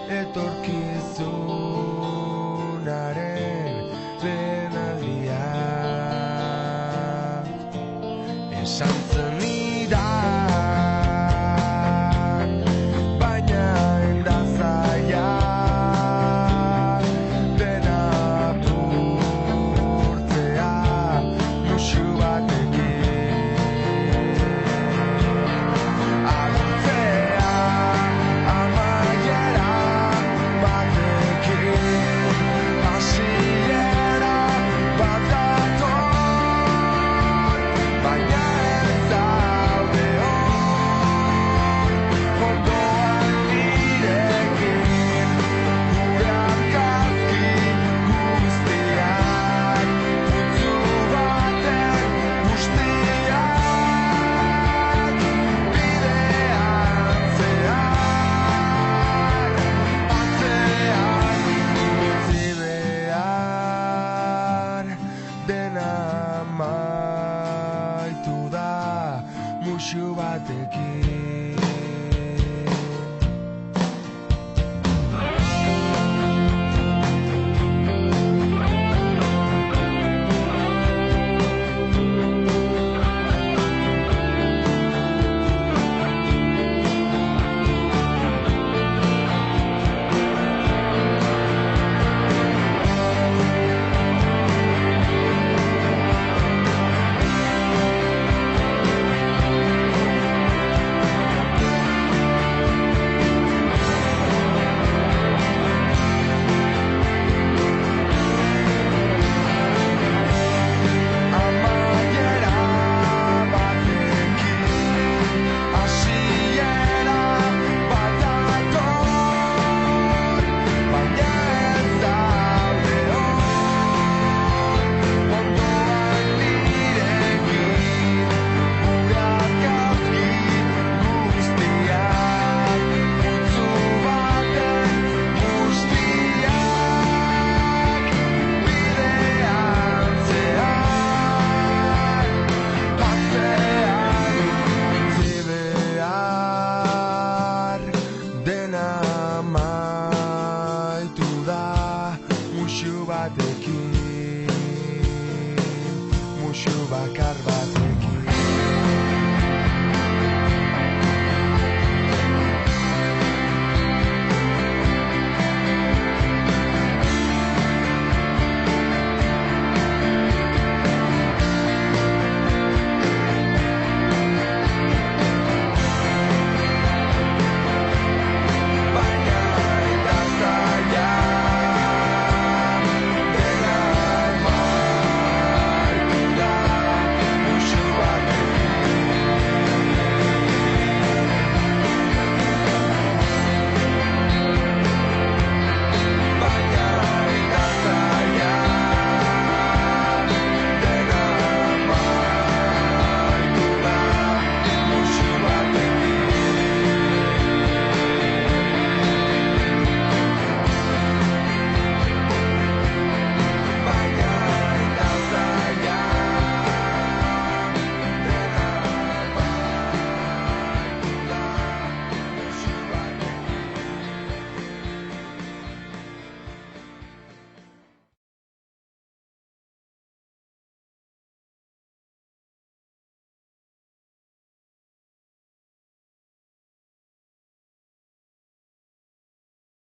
etorkizunaren lehen aldia. Esan zenidan, baina da zaila, dena apurtzea musu batekin. Alantzea amaiera batekin, hasiera bat dator, baina ez daude ondoan nirekin, gure argazki guztiak, putzu baten guztiak, bidean zehar, atzean utzi behar, dena amaitu da musu batekin. Amaiera batekin, hasiera bat dator, baina ez daude ondoan nirekin, gure argazki guztiak, putzu baten guztiak, bidean zehar, atzean utzi behar, dena amaitu da musu batekin, musu bakar bat.